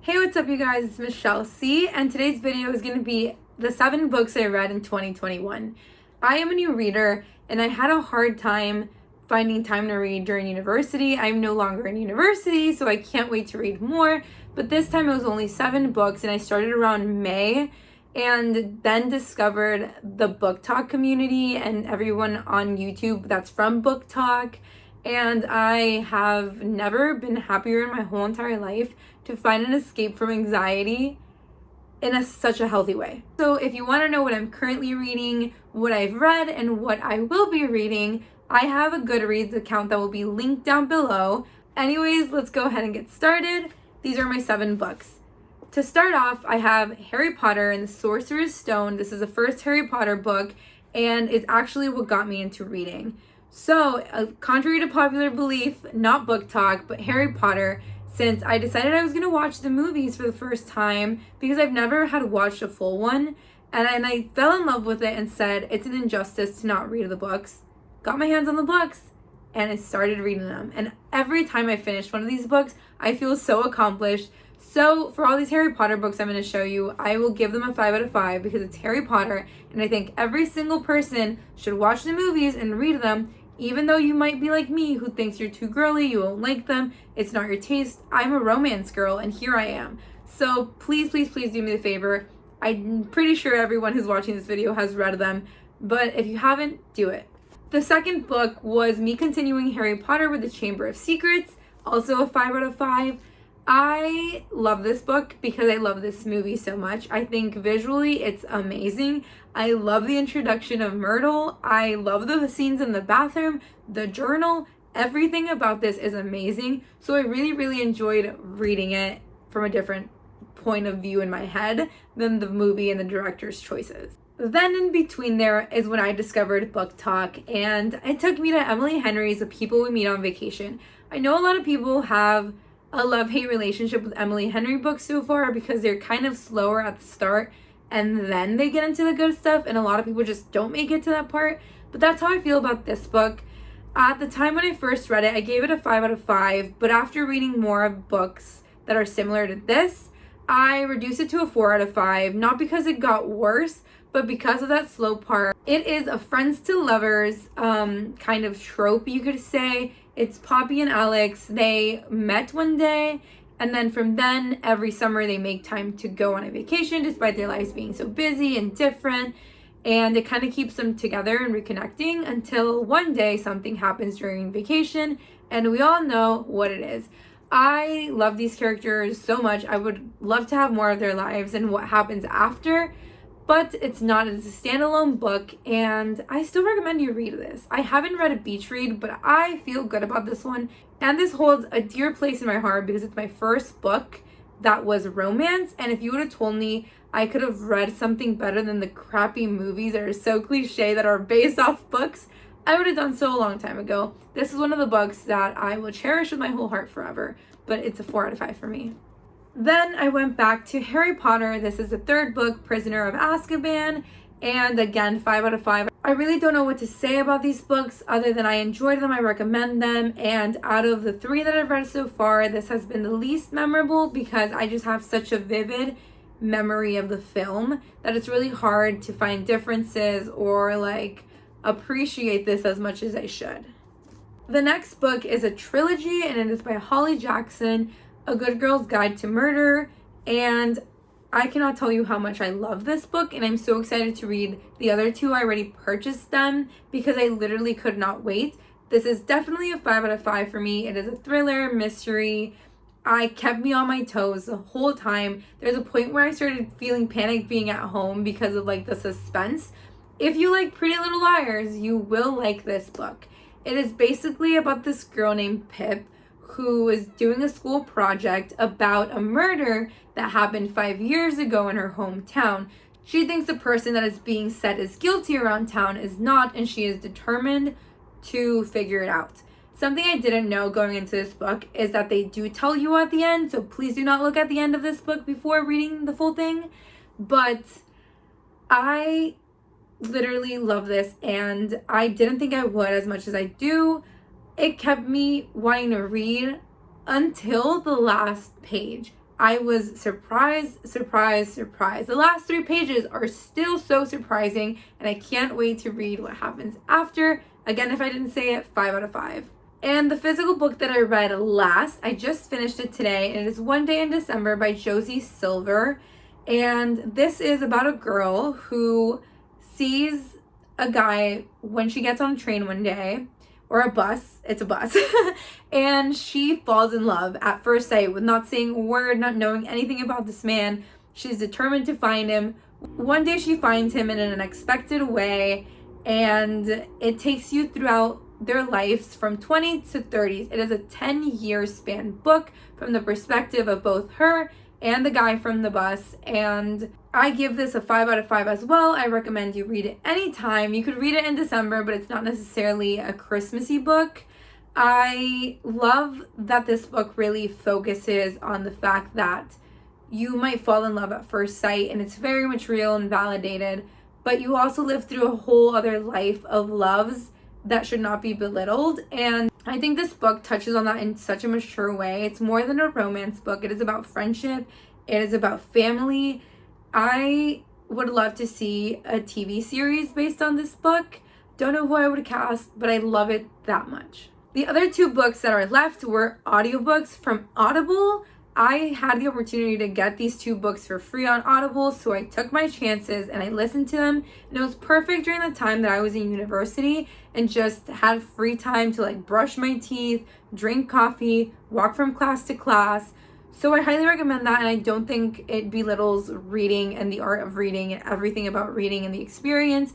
Hey, what's up you guys? It's Michelle C, and today's video is going to be the 7 books I read in 2021. I am a new reader and I had a hard time finding time to read during university. I'm no longer in university, so I can't wait to read more, but this time it was only 7 books and I started around May and then discovered the Book Talk community and everyone on YouTube that's from Book Talk. And I have never been happier in my whole entire life to find an escape from anxiety in such a healthy way. So if you want to know what I'm currently reading, what I've read, and what I will be reading, I have a GOODREADS account that will be linked down below. Anyways, let's go ahead and get started. These are my 7 books. To start off, I have Harry Potter and the Sorcerer's Stone. This is the first Harry Potter book, and it's actually what got me into reading. So, contrary to popular belief, not Book Talk, but Harry Potter, since I decided I was going to watch the movies for the first time because I've never had watched a full one, and I fell in love with it and said it's an injustice to not read the books. Got my hands on the books, and I started reading them. And every time I finish one of these books, I feel so accomplished. So for all these Harry Potter books I'm going to show you, I will give them a 5 out of 5 because it's Harry Potter, and I think every single person should watch the movies and read them. Even though you might be like me who thinks you're too girly, you won't like them, it's not your taste. I'm a romance girl and here I am. So please, please, please do me the favor. I'm pretty sure everyone who's watching this video has read them, but if you haven't, do it. The second book was me continuing Harry Potter with the Chamber of Secrets, also a 5 out of 5. I love this book because I love this movie so much. I think visually it's amazing. I love the introduction of Myrtle. I love the scenes in the bathroom, the journal. Everything about this is amazing. So I really, really enjoyed reading it from a different point of view in my head than the movie and the director's choices. Then in between there is when I discovered Book Talk, and it took me to Emily Henry's The People We Meet on Vacation. I know a lot of people have a love-hate relationship with Emily Henry books so far because they're kind of slower at the start and then they get into the good stuff, and a lot of people just don't make it to that part. But that's how I feel about this book. At the time when I first read it, I gave it a 5 out of 5, but after reading more of books that are similar to this, I reduced it to a 4 out of 5, not because it got worse, but because of that slow part. It is a friends to lovers kind of trope, you could say. It's Poppy and Alex. They met one day, and then from then, every summer they make time to go on a vacation despite their lives being so busy and different. And it kind of keeps them together and reconnecting until one day something happens during vacation, and we all know what it is. I love these characters so much. I would love to have more of their lives and what happens after, but it's not. It's a standalone book, and I still recommend you read this. I haven't read a beach read, but I feel good about this one, and this holds a dear place in my heart because it's my first book that was romance, and if you would have told me I could have read something better than the crappy movies that are so cliche that are based off books, I would have done so a long time ago. This is one of the books that I will cherish with my whole heart forever, but it's a 4 out of 5 for me. Then I went back to Harry Potter. This is the 3rd book, Prisoner of Azkaban, and again, 5 out of 5. I really don't know what to say about these books other than I enjoyed them, I recommend them, and out of the 3 that I've read so far, this has been the least memorable because I just have such a vivid memory of the film that it's really hard to find differences or like appreciate this as much as I should. The next book is a trilogy, and it is by Holly Jackson, A Good Girl's Guide to Murder, and I cannot tell you how much I love this book, and I'm so excited to read the other 2. I already purchased them because I literally could not wait. This is definitely a 5 out of 5 for me. It is a thriller, mystery. I kept me on my toes the whole time. There's a point where I started feeling panic being at home because of like the suspense. If you like Pretty Little Liars, you will like this book. It is basically about this girl named Pip who is doing a school project about a murder that happened 5 years ago in her hometown. She thinks the person that is being said is guilty around town is not, and she is determined to figure it out. Something I didn't know going into this book is that they do tell you at the end, so please do not look at the end of this book before reading the full thing. But I literally love this, and I didn't think I would as much as I do. It kept me wanting to read until the last page. I was surprised. The last 3 pages are still so surprising, and I can't wait to read what happens after. Again, if I didn't say it, 5 out of 5. And the physical book that I read last, I just finished it today, and it is One Day in December by Josie Silver. And this is about a girl who sees a guy when she gets on a train one day, or a bus, it's a bus, and she falls in love at first sight with not saying a word, not knowing anything about this man. She's determined to find him. One day she finds him in an unexpected way, and it takes you throughout their lives from 20 to 30s. It is a 10-year span book from the perspective of both her and the guy from the bus, and I give this a 5 out of 5 as well. I recommend you read it anytime. You could read it in December, but it's not necessarily a Christmassy book. I love that this book really focuses on the fact that you might fall in love at first sight, and it's very much real and validated, but you also live through a whole other life of loves that should not be belittled. And I think this book touches on that in such a mature way. It's more than a romance book. It is about friendship. It is about family. I would love to see a TV series based on this book. Don't know who I would cast, but I love it that much. The other 2 books that are left were audiobooks from Audible. I had the opportunity to get these 2 books for free on Audible, so I took my chances and I listened to them, and it was perfect during the time that I was in university and just had free time to like brush my teeth, drink coffee, walk from class to class. So I highly recommend that, and I don't think it belittles reading and the art of reading and everything about reading and the experience,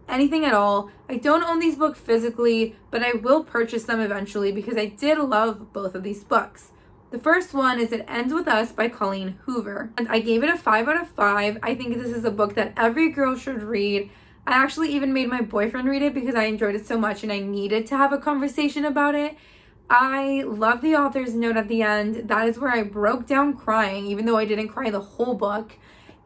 anything at all. I don't own these books physically, but I will purchase them eventually because I did love both of these books. The first one is It Ends With Us by Colleen Hoover, and I gave it a 5 out of 5. I think this is a book that every girl should read. I actually even made my boyfriend read it because I enjoyed it so much and I needed to have a conversation about it. I love the author's note at the end. That is where I broke down crying, even though I didn't cry the whole book.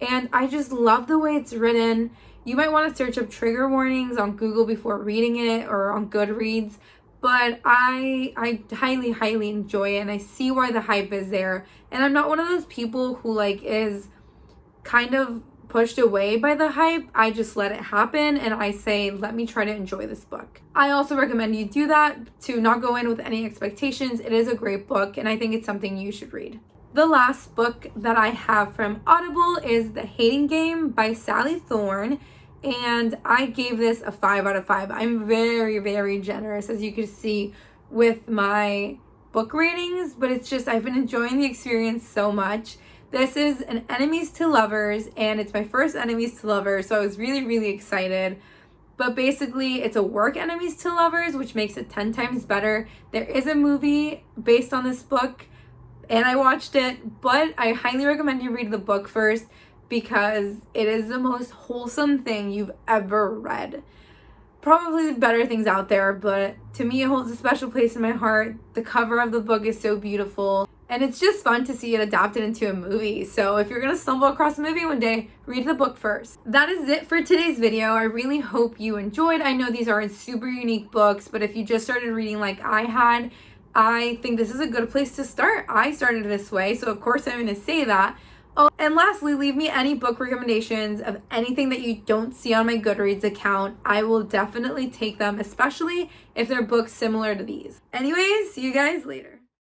And I just love the way it's written. You might want to search up trigger warnings on Google before reading it, or on GOODREADS. But I highly enjoy it, and I see why the hype is there. And I'm not one of those people who like is kind of pushed away by the hype. I just let it happen, and I say, let me try to enjoy this book. I also recommend you do that, to not go in with any expectations. It is a great book, and I think it's something you should read. The last book that I have from Audible is The Hating Game by Sally Thorne. And I gave this a 5 out of 5. I'm very generous, as you can see with my book ratings, but it's just, I've been enjoying the experience so much. This is an enemies to lovers, and it's my first enemies to lovers, so I was really excited. But basically, it's a work enemies to lovers, which makes it 10 times better. There is a movie based on this book, and I watched it, but I highly recommend you read the book first, because it is the most wholesome thing you've ever read. Probably better things out there, but to me it holds a special place in my heart. The cover of the book is so beautiful, and it's just fun to see it adapted into a movie. So if you're gonna stumble across a movie one day, read the book first. That is it for today's video. I really hope you enjoyed. I know these aren't super unique books, but if you just started reading like I had, I think this is a good place to start. I started this way, so of course I'm gonna say that. Oh, and lastly, leave me any book recommendations of anything that you don't see on my GOODREADS account. I will definitely take them, especially if they're books similar to these. Anyways, see you guys later.